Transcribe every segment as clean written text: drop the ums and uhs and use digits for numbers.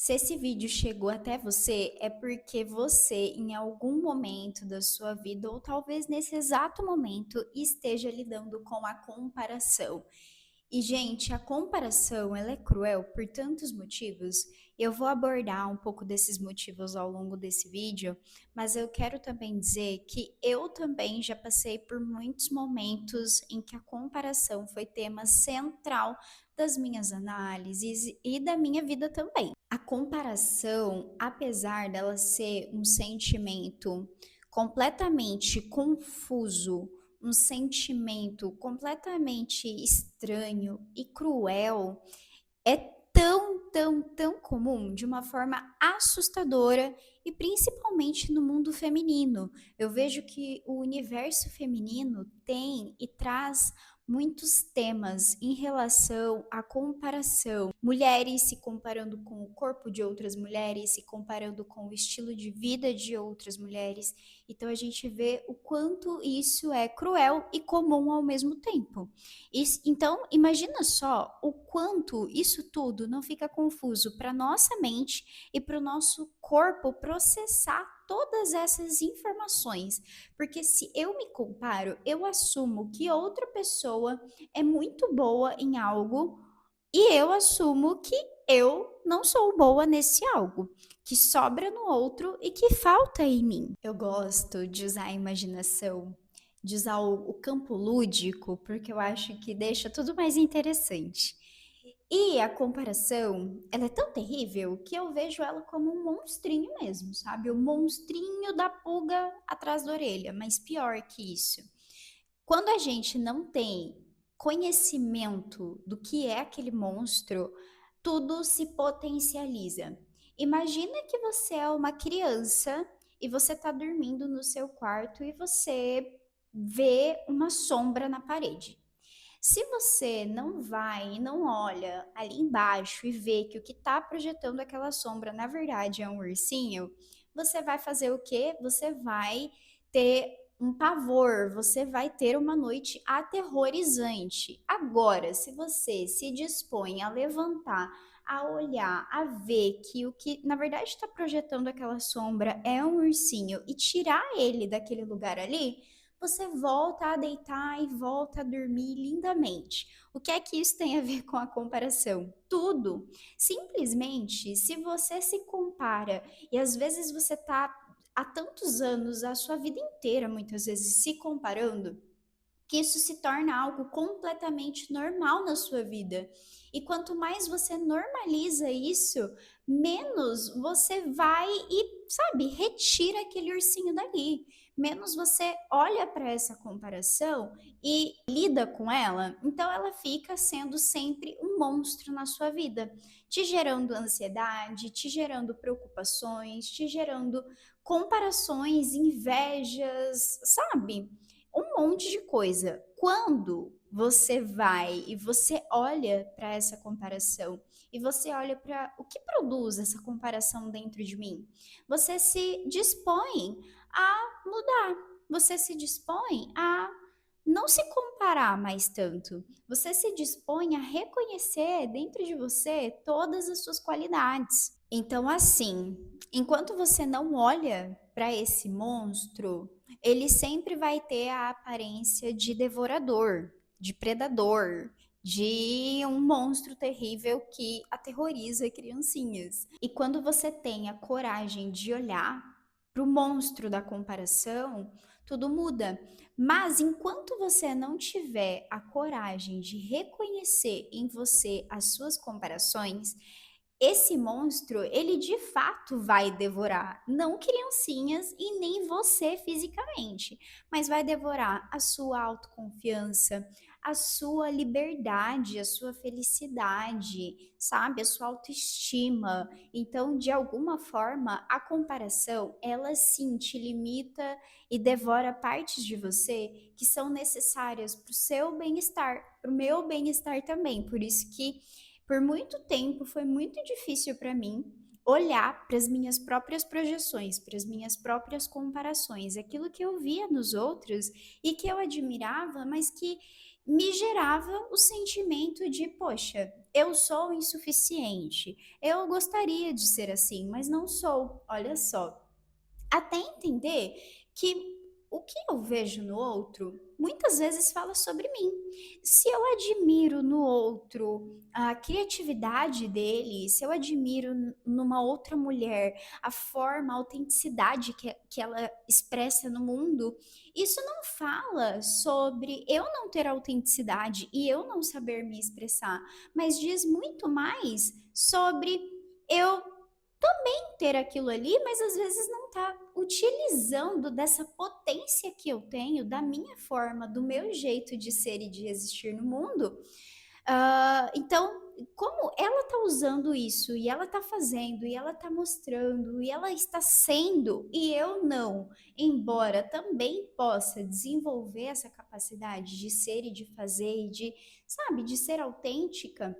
Se esse vídeo chegou até você, é porque você, em algum momento da sua vida, ou talvez nesse exato momento, esteja lidando com a comparação. E, gente, a comparação, ela é cruel por tantos motivos. Eu vou abordar um pouco desses motivos ao longo desse vídeo, mas eu quero também dizer que eu também já passei por muitos momentos em que a comparação foi tema central das minhas análises e da minha vida também. A comparação, apesar dela ser um sentimento completamente confuso, um sentimento completamente estranho e cruel, é tão comum, de uma forma assustadora e principalmente no mundo feminino. Eu vejo que o universo feminino tem e traz muitos temas em relação à comparação. Mulheres se comparando com o corpo de outras mulheres, se comparando com o estilo de vida de outras mulheres. Então a gente vê o quanto isso é cruel e comum ao mesmo tempo. Então, imagina só o quanto isso tudo não fica confuso para nossa mente e para o nosso corpo processar todas essas informações. Porque se eu me comparo, eu assumo que outra pessoa é muito boa em algo e eu assumo que eu não sou boa nesse algo, que sobra no outro e que falta em mim. Eu gosto de usar a imaginação, de usar o campo lúdico, porque eu acho que deixa tudo mais interessante. E a comparação, ela é tão terrível que eu vejo ela como um monstrinho mesmo, sabe? O monstrinho da pulga atrás da orelha, mas pior que isso. Quando a gente não tem conhecimento do que é aquele monstro, tudo se potencializa. Imagina que você é uma criança e você está dormindo no seu quarto e você vê uma sombra na parede. Se você não vai e não olha ali embaixo e vê que o que está projetando aquela sombra na verdade é um ursinho, você vai fazer o quê? Você vai ter um pavor, você vai ter uma noite aterrorizante. Agora, se você se dispõe a levantar, a olhar, a ver que o que na verdade está projetando aquela sombra é um ursinho e tirar ele daquele lugar ali, você volta a deitar e volta a dormir lindamente. O que é que isso tem a ver com a comparação? Tudo. Simplesmente, se você se compara e às vezes você está há tantos anos, a sua vida inteira, muitas vezes, se comparando, que isso se torna algo completamente normal na sua vida. E quanto mais você normaliza isso, menos você vai e, sabe, retira aquele ursinho dali. Menos você olha para essa comparação e lida com ela, então ela fica sendo sempre um monstro na sua vida, te gerando ansiedade, te gerando preocupações, te gerando comparações, invejas, sabe? Um monte de coisa. Quando você vai e você olha para essa comparação e você olha para o que produz essa comparação dentro de mim, você se dispõe a mudar, você se dispõe a não se comparar mais tanto. Você se dispõe a reconhecer dentro de você todas as suas qualidades. Então, assim, enquanto você não olha para esse monstro, ele sempre vai ter a aparência de devorador, de predador, de um monstro terrível que aterroriza criancinhas. E quando você tem a coragem de olhar para o monstro da comparação, tudo muda. Mas enquanto você não tiver a coragem de reconhecer em você as suas comparações, esse monstro, ele de fato vai devorar, não criancinhas e nem você fisicamente, mas vai devorar a sua autoconfiança, a sua liberdade, a sua felicidade, sabe? A sua autoestima. Então, de alguma forma, a comparação, ela sim te limita e devora partes de você que são necessárias para o seu bem-estar, para o meu bem-estar também. Por isso que por muito tempo foi muito difícil para mim olhar para as minhas próprias projeções, para as minhas próprias comparações, aquilo que eu via nos outros e que eu admirava, mas que me gerava o sentimento de, poxa, eu sou insuficiente. Eu gostaria de ser assim, mas não sou. Olha só. Até entender que o que eu vejo no outro muitas vezes fala sobre mim. Se eu admiro no outro a criatividade dele, se eu admiro numa outra mulher a forma, a autenticidade que ela expressa no mundo, isso não fala sobre eu não ter autenticidade e eu não saber me expressar, mas diz muito mais sobre eu ter aquilo ali, mas às vezes não tá utilizando dessa potência que eu tenho, da minha forma, do meu jeito de ser e de existir no mundo. Então, como ela tá usando isso e ela tá fazendo e ela tá mostrando e ela está sendo e eu não, embora também possa desenvolver essa capacidade de ser e de fazer e de, sabe, de ser autêntica,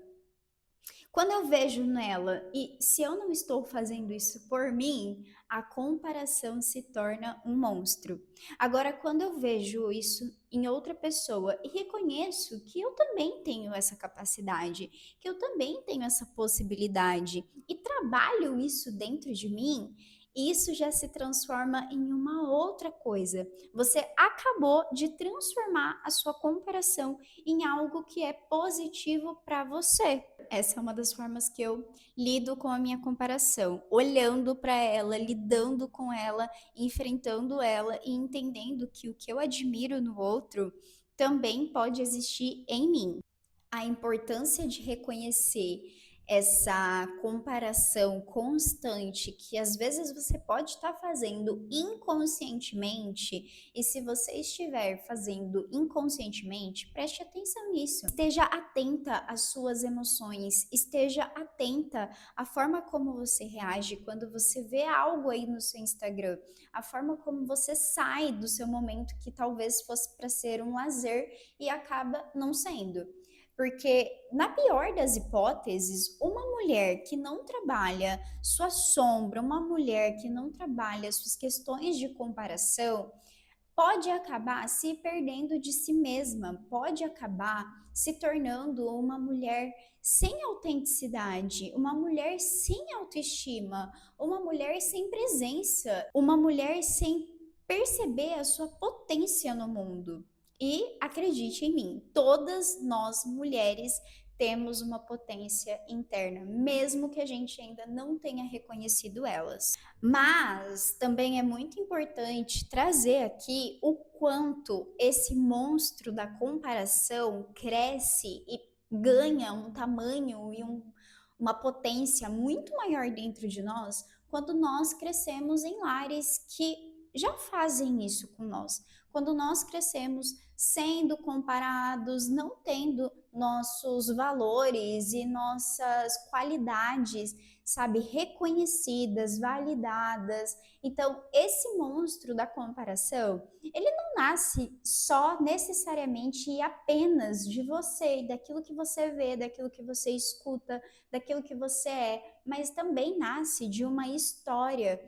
quando eu vejo nela e se eu não estou fazendo isso por mim, a comparação se torna um monstro. Agora, quando eu vejo isso em outra pessoa e reconheço que eu também tenho essa capacidade, que eu também tenho essa possibilidade e trabalho isso dentro de mim, isso já se transforma em uma outra coisa. Você acabou de transformar a sua comparação em algo que é positivo para você. Essa é uma das formas que eu lido com a minha comparação, olhando para ela, lidando com ela, enfrentando ela e entendendo que o que eu admiro no outro também pode existir em mim. A importância de reconhecer essa comparação constante que às vezes você pode estar fazendo inconscientemente, e se você estiver fazendo inconscientemente, preste atenção nisso. Esteja atenta às suas emoções, esteja atenta à forma como você reage quando você vê algo aí no seu Instagram, a forma como você sai do seu momento que talvez fosse para ser um lazer e acaba não sendo. Porque, na pior das hipóteses, uma mulher que não trabalha sua sombra, uma mulher que não trabalha suas questões de comparação, pode acabar se perdendo de si mesma, pode acabar se tornando uma mulher sem autenticidade, uma mulher sem autoestima, uma mulher sem presença, uma mulher sem perceber a sua potência no mundo. E acredite em mim, todas nós mulheres temos uma potência interna, mesmo que a gente ainda não tenha reconhecido elas. Mas também é muito importante trazer aqui o quanto esse monstro da comparação cresce e ganha um tamanho e uma potência muito maior dentro de nós quando nós crescemos em lares que já fazem isso com nós. Quando nós crescemos sendo comparados, não tendo nossos valores e nossas qualidades, sabe, reconhecidas, validadas. Então, esse monstro da comparação, ele não nasce só necessariamente e apenas de você, daquilo que você vê, daquilo que você escuta, daquilo que você é, mas também nasce de uma história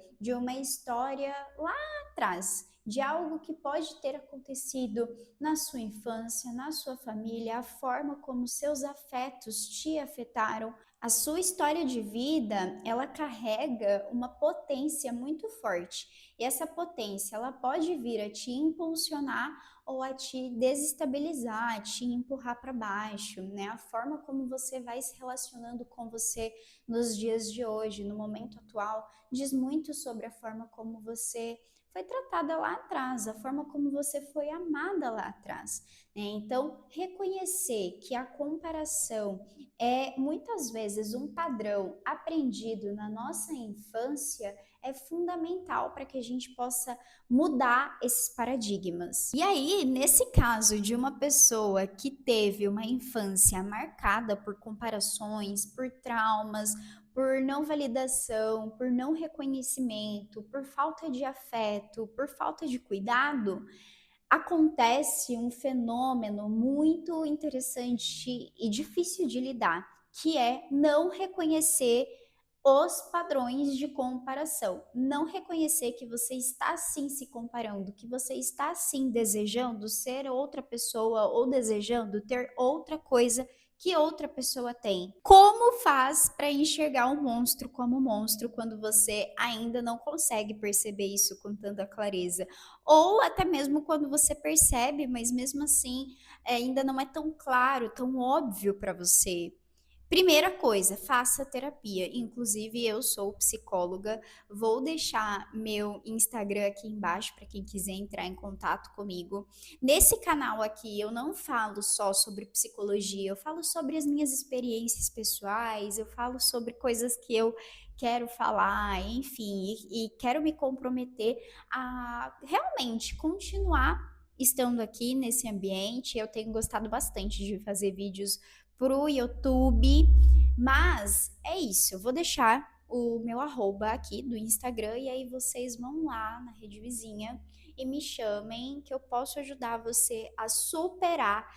lá atrás, de algo que pode ter acontecido na sua infância, na sua família, a forma como seus afetos te afetaram. A sua história de vida, ela carrega uma potência muito forte. E essa potência, ela pode vir a te impulsionar ou a te desestabilizar, a te empurrar para baixo, né? A forma como você vai se relacionando com você nos dias de hoje, no momento atual, diz muito sobre a forma como você foi tratada lá atrás, a forma como você foi amada lá atrás, né? Então, reconhecer que a comparação é muitas vezes um padrão aprendido na nossa infância é fundamental para que a gente possa mudar esses paradigmas. E aí, nesse caso de uma pessoa que teve uma infância marcada por comparações, por traumas, por não validação, por não reconhecimento, por falta de afeto, por falta de cuidado, acontece um fenômeno muito interessante e difícil de lidar, que é não reconhecer os padrões de comparação. Não reconhecer que você está sim se comparando, que você está sim desejando ser outra pessoa ou desejando ter outra coisa que outra pessoa tem. Como faz para enxergar um monstro como monstro quando você ainda não consegue perceber isso com tanta clareza? Ou até mesmo quando você percebe, mas mesmo assim ainda não é tão claro, tão óbvio para você. Primeira coisa, faça terapia. Inclusive, eu sou psicóloga. Vou deixar meu Instagram aqui embaixo para quem quiser entrar em contato comigo. Nesse canal aqui, eu não falo só sobre psicologia, eu falo sobre as minhas experiências pessoais, eu falo sobre coisas que eu quero falar, enfim, e quero me comprometer a realmente continuar estando aqui nesse ambiente. Eu tenho gostado bastante de fazer vídeos pro YouTube, mas é isso, eu vou deixar o meu arroba aqui do Instagram e aí vocês vão lá na rede vizinha e me chamem que eu posso ajudar você a superar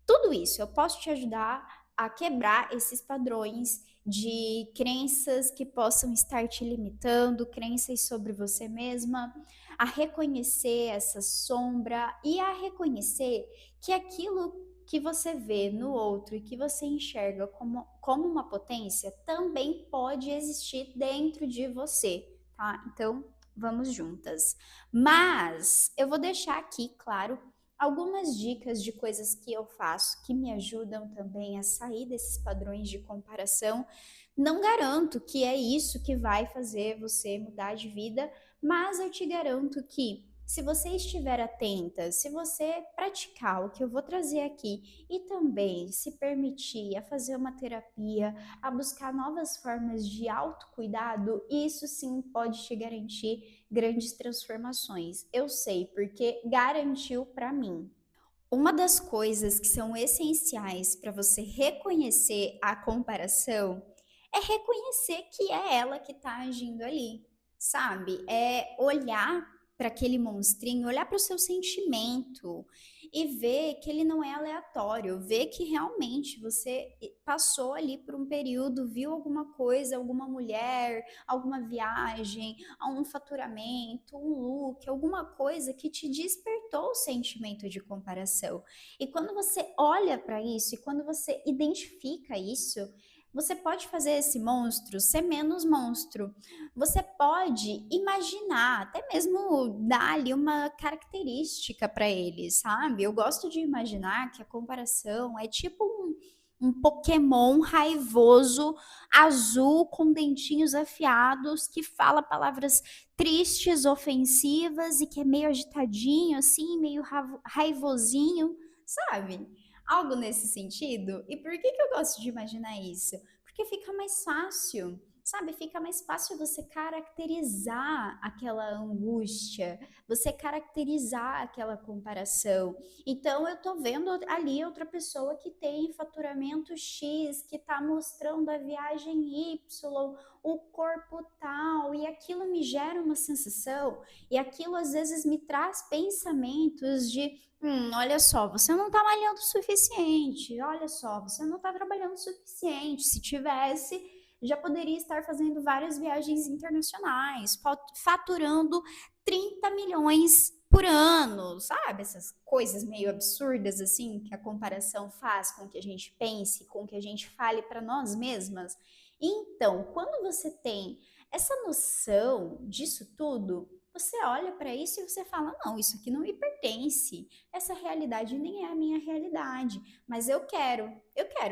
tudo isso. Eu posso te ajudar a quebrar esses padrões de crenças que possam estar te limitando, crenças sobre você mesma, a reconhecer essa sombra e a reconhecer que aquilo que você vê no outro e que você enxerga como uma potência também pode existir dentro de você, tá? Então, vamos juntas. Mas eu vou deixar aqui, claro, algumas dicas de coisas que eu faço que me ajudam também a sair desses padrões de comparação. Não garanto que é isso que vai fazer você mudar de vida, mas eu te garanto que se você estiver atenta, se você praticar o que eu vou trazer aqui e também se permitir a fazer uma terapia, a buscar novas formas de autocuidado, isso sim pode te garantir grandes transformações. Eu sei, porque garantiu para mim. Uma das coisas que são essenciais para você reconhecer a comparação é reconhecer que é ela que está agindo ali, sabe? É olhar para aquele monstrinho, olhar para o seu sentimento e ver que ele não é aleatório, ver que realmente você passou ali por um período, viu alguma coisa, alguma mulher, alguma viagem, um faturamento, um look, alguma coisa que te despertou o sentimento de comparação. E quando você olha para isso e quando você identifica isso, você pode fazer esse monstro ser menos monstro. Você pode imaginar, até mesmo dar ali uma característica para ele, sabe? Eu gosto de imaginar que a comparação é tipo um Pokémon raivoso, azul, com dentinhos afiados, que fala palavras tristes, ofensivas e que é meio agitadinho, assim, meio raivosinho, sabe? Algo nesse sentido. E por que eu gosto de imaginar isso? Porque fica mais fácil, sabe? Fica mais fácil você caracterizar aquela angústia, você caracterizar aquela comparação. Então, eu tô vendo ali outra pessoa que tem faturamento X, que tá mostrando a viagem Y, o corpo tal, e aquilo me gera uma sensação, e aquilo às vezes me traz pensamentos de olha só, você não tá malhando o suficiente. Olha só, você não tá trabalhando o suficiente. Se tivesse, já poderia estar fazendo várias viagens internacionais, faturando 30 milhões por ano, sabe? Essas coisas meio absurdas assim que a comparação faz com que a gente pense, com que a gente fale para nós mesmas. Então, quando você tem essa noção disso tudo, você olha para isso e você fala: não, isso aqui não me pertence. Essa realidade nem é a minha realidade, mas eu quero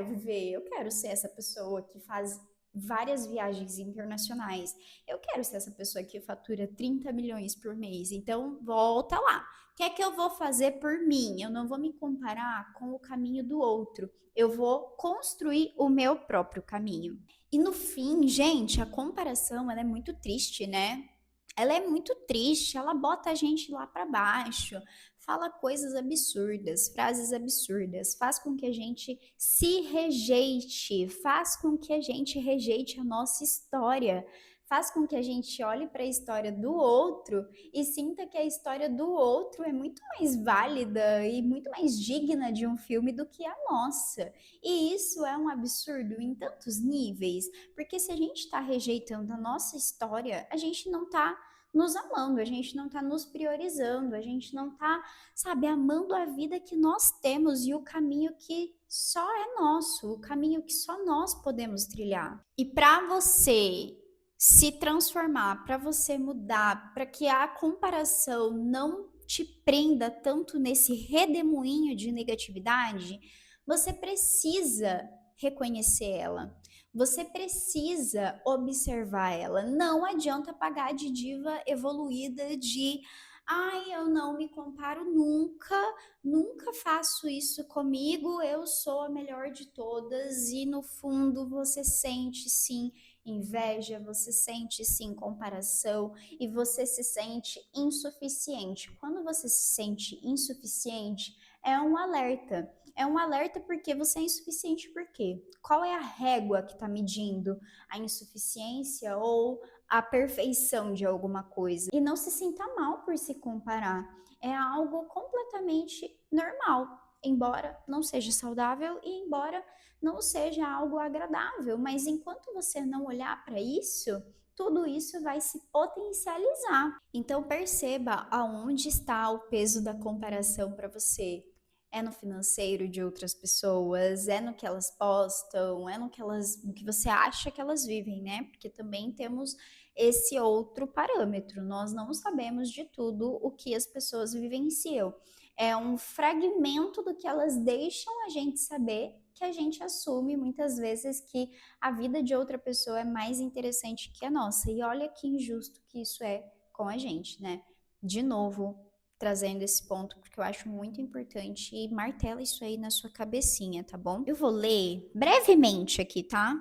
viver, eu quero ser essa pessoa que faz várias viagens internacionais. Eu quero ser essa pessoa que fatura 30 milhões por mês. Então, volta lá. O que é que eu vou fazer por mim? Eu não vou me comparar com o caminho do outro. Eu vou construir o meu próprio caminho. E no fim, gente, a comparação ela é muito triste, né? Ela é muito triste, ela bota a gente lá para baixo, fala coisas absurdas, frases absurdas, faz com que a gente se rejeite, faz com que a gente rejeite a nossa história, faz com que a gente olhe para a história do outro e sinta que a história do outro é muito mais válida e muito mais digna de um filme do que a nossa. E isso é um absurdo em tantos níveis, porque se a gente está rejeitando a nossa história, a gente não está nos amando, a gente não está nos priorizando, a gente não está, sabe, amando a vida que nós temos e o caminho que só é nosso, o caminho que só nós podemos trilhar. E para você se transformar, para você mudar, para que a comparação não te prenda tanto nesse redemoinho de negatividade, você precisa reconhecer ela. Você precisa observar ela. Não adianta pagar de diva evoluída de ai, eu não me comparo nunca, nunca faço isso comigo, eu sou a melhor de todas, e no fundo você sente sim inveja, você sente sim comparação e você se sente insuficiente. Quando você se sente insuficiente, é um alerta. É um alerta porque você é insuficiente por quê? Qual é a régua que está medindo a insuficiência ou a perfeição de alguma coisa? E não se sinta mal por se comparar. É algo completamente normal, embora não seja saudável e embora não seja algo agradável, mas enquanto você não olhar para isso, tudo isso vai se potencializar. Então perceba aonde está o peso da comparação para você. É no financeiro de outras pessoas, é no que elas postam, é no que você acha que elas vivem, né? Porque também temos esse outro parâmetro. Nós não sabemos de tudo o que as pessoas vivenciam. É um fragmento do que elas deixam a gente saber que a gente assume muitas vezes que a vida de outra pessoa é mais interessante que a nossa. E olha que injusto que isso é com a gente, né? De novo, trazendo esse ponto porque eu acho muito importante e martela isso aí na sua cabecinha, tá bom? Eu vou ler brevemente aqui, tá?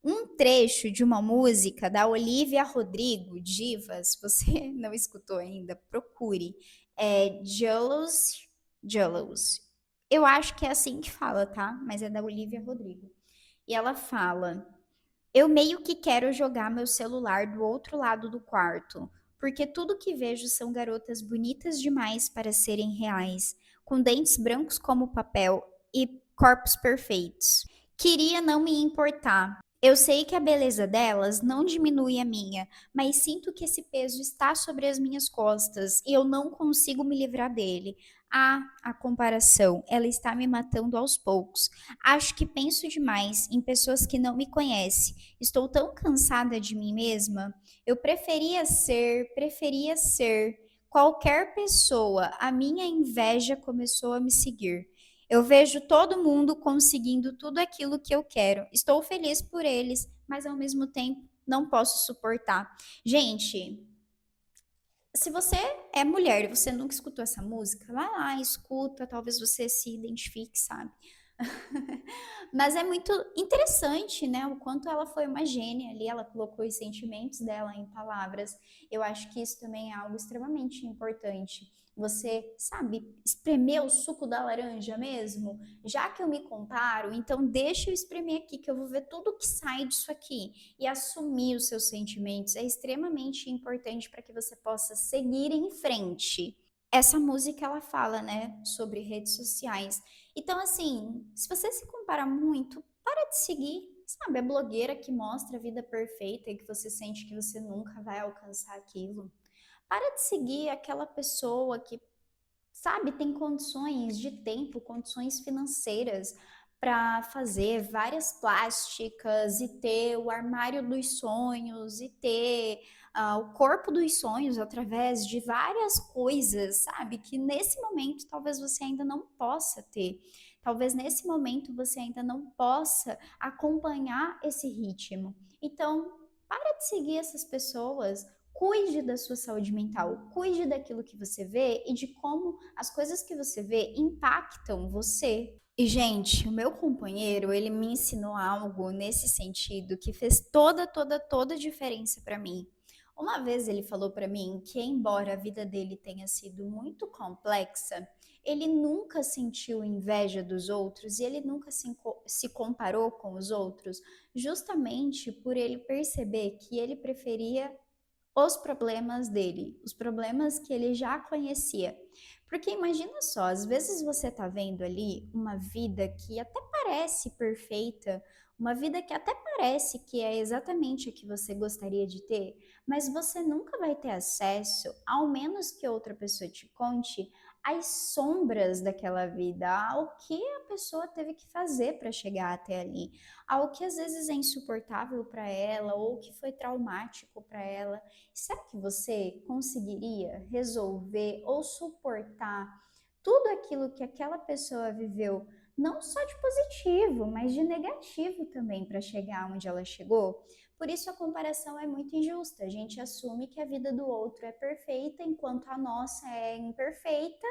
Um trecho de uma música da Olivia Rodrigo, Divas. Se você não escutou ainda, procure. É Jealous, Jealous. Eu acho que é assim que fala, tá? Mas é da Olivia Rodrigo. E ela fala: eu meio que quero jogar meu celular do outro lado do quarto, porque tudo que vejo são garotas bonitas demais para serem reais, com dentes brancos como papel e corpos perfeitos. Queria não me importar. Eu sei que a beleza delas não diminui a minha, mas sinto que esse peso está sobre as minhas costas e eu não consigo me livrar dele. Ah, a comparação, ela está me matando aos poucos. Acho que penso demais em pessoas que não me conhecem. Estou tão cansada de mim mesma. Eu preferia ser qualquer pessoa. A minha inveja começou a me seguir. Eu vejo todo mundo conseguindo tudo aquilo que eu quero. Estou feliz por eles, mas ao mesmo tempo não posso suportar. Gente, se você é mulher e você nunca escutou essa música, vai lá, escuta, talvez você se identifique, sabe? Mas é muito interessante, né? O quanto ela foi uma gênia ali, ela colocou os sentimentos dela em palavras. Eu acho que isso também é algo extremamente importante. Você, sabe, espremer o suco da laranja mesmo? Já que eu me comparo, então deixa eu espremer aqui, que eu vou ver tudo que sai disso aqui. E assumir os seus sentimentos é extremamente importante para que você possa seguir em frente. Essa música ela fala, né, sobre redes sociais. Então, assim, se você se compara muito, para de seguir, sabe, a blogueira que mostra a vida perfeita e que você sente que você nunca vai alcançar aquilo. Para de seguir aquela pessoa que, sabe, tem condições de tempo, condições financeiras para fazer várias plásticas e ter o armário dos sonhos e ter o corpo dos sonhos através de várias coisas, sabe? Que nesse momento talvez você ainda não possa ter. Talvez nesse momento você ainda não possa acompanhar esse ritmo. Então, para de seguir essas pessoas, cuide da sua saúde mental, cuide daquilo que você vê e de como as coisas que você vê impactam você. E, gente, o meu companheiro, ele me ensinou algo nesse sentido que fez toda a diferença para mim. Uma vez ele falou para mim que, embora a vida dele tenha sido muito complexa, ele nunca sentiu inveja dos outros e ele nunca se comparou com os outros, justamente por ele perceber que ele preferia os problemas dele, os problemas que ele já conhecia. Porque imagina só, às vezes você tá vendo ali uma vida que até parece perfeita, uma vida que até parece que é exatamente a que você gostaria de ter, mas você nunca vai ter acesso, ao menos que outra pessoa te conte, às sombras daquela vida, ao que a pessoa teve que fazer para chegar até ali, ao que às vezes é insuportável para ela ou que foi traumático para ela. Será que você conseguiria resolver ou suportar tudo aquilo que aquela pessoa viveu, não só de positivo, mas de negativo também para chegar onde ela chegou? Por isso a comparação é muito injusta. A gente assume que a vida do outro é perfeita enquanto a nossa é imperfeita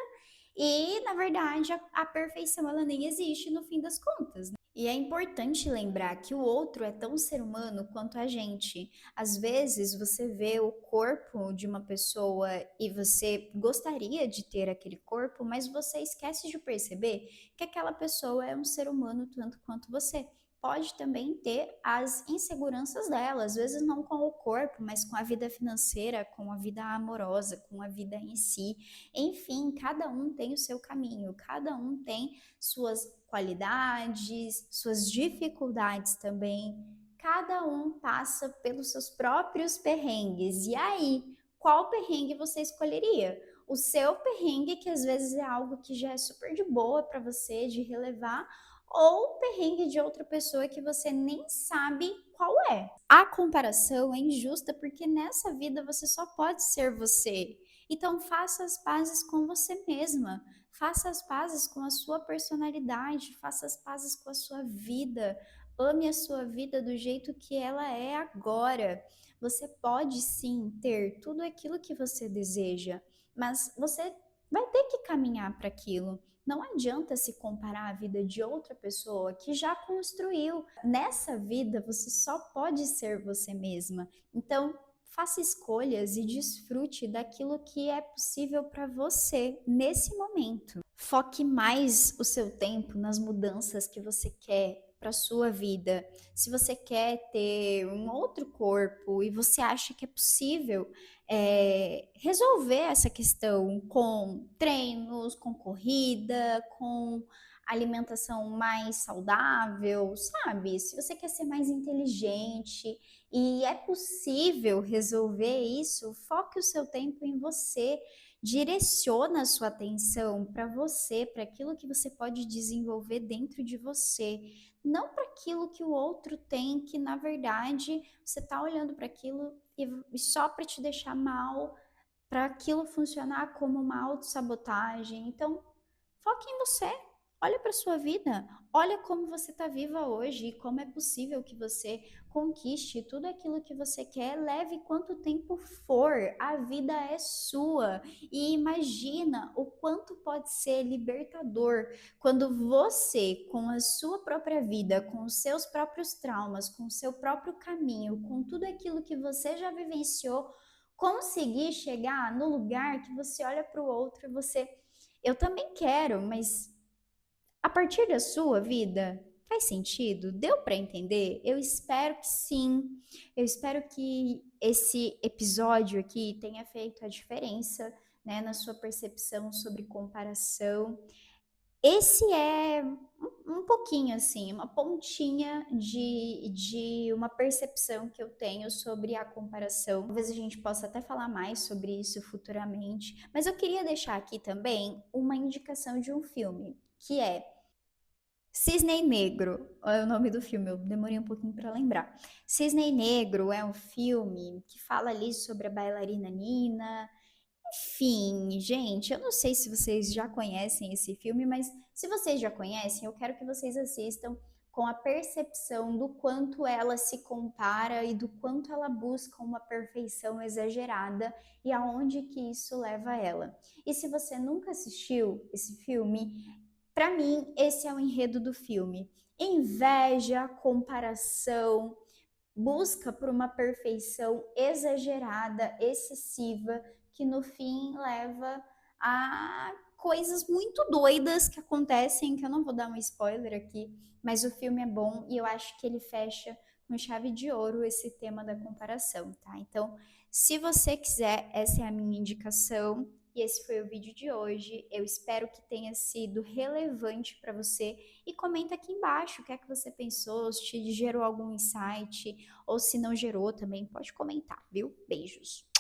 e, na verdade, a perfeição ela nem existe no fim das contas, né? E é importante lembrar que o outro é tão ser humano quanto a gente. Às vezes você vê o corpo de uma pessoa e você gostaria de ter aquele corpo, mas você esquece de perceber que aquela pessoa é um ser humano tanto quanto você. Pode também ter as inseguranças dela, às vezes não com o corpo, mas com a vida financeira, com a vida amorosa, com a vida em si. Enfim, cada um tem o seu caminho, cada um tem suas qualidades, suas dificuldades também. Cada um passa pelos seus próprios perrengues. E aí, qual perrengue você escolheria? O seu perrengue, que às vezes é algo que já é super de boa para você de relevar, ou o perrengue de outra pessoa que você nem sabe qual é. A comparação é injusta porque nessa vida você só pode ser você. Então faça as pazes com você mesma, faça as pazes com a sua personalidade, faça as pazes com a sua vida. Ame a sua vida do jeito que ela é agora. Você pode sim ter tudo aquilo que você deseja, mas você vai ter que caminhar para aquilo. Não adianta se comparar a vida de outra pessoa que já construiu. Nessa vida, você só pode ser você mesma. Então, faça escolhas e desfrute daquilo que é possível para você nesse momento. Foque mais o seu tempo nas mudanças que você quer para sua vida. Se você quer ter um outro corpo e você acha que é possível resolver essa questão com treinos, com corrida, com alimentação mais saudável, sabe? Se você quer ser mais inteligente e é possível resolver isso, foque o seu tempo em você. Direciona a sua atenção para você, para aquilo que você pode desenvolver dentro de você, não para aquilo que o outro tem, que na verdade você está olhando para aquilo e só para te deixar mal, para aquilo funcionar como uma autossabotagem. Então, foque em você. Olha para sua vida, olha como você está viva hoje e como é possível que você conquiste tudo aquilo que você quer, leve quanto tempo for, a vida é sua. E imagina o quanto pode ser libertador quando você, com a sua própria vida, com os seus próprios traumas, com o seu próprio caminho, com tudo aquilo que você já vivenciou, conseguir chegar no lugar que você olha para o outro e você, eu também quero, mas a partir da sua vida, faz sentido? Deu para entender? Eu espero que sim. Eu espero que esse episódio aqui tenha feito a diferença, né, na sua percepção sobre comparação. Esse é um pouquinho assim, uma pontinha de uma percepção que eu tenho sobre a comparação. Talvez a gente possa até falar mais sobre isso futuramente, mas eu queria deixar aqui também uma indicação de um filme, que é Cisne Negro, é o nome do filme, eu demorei um pouquinho para lembrar. Cisne Negro é um filme que fala ali sobre a bailarina Nina. Enfim, gente, eu não sei se vocês já conhecem esse filme, mas se vocês já conhecem, eu quero que vocês assistam com a percepção do quanto ela se compara e do quanto ela busca uma perfeição exagerada e aonde que isso leva ela. E se você nunca assistiu esse filme, para mim esse é o enredo do filme. Inveja, comparação, busca por uma perfeição exagerada, excessiva, que no fim leva a coisas muito doidas que acontecem, que eu não vou dar um spoiler aqui, mas o filme é bom e eu acho que ele fecha com chave de ouro esse tema da comparação, tá? Então, se você quiser, essa é a minha indicação e esse foi o vídeo de hoje. Eu espero que tenha sido relevante para você e comenta aqui embaixo o que é que você pensou, se te gerou algum insight ou se não gerou também, pode comentar, viu? Beijos!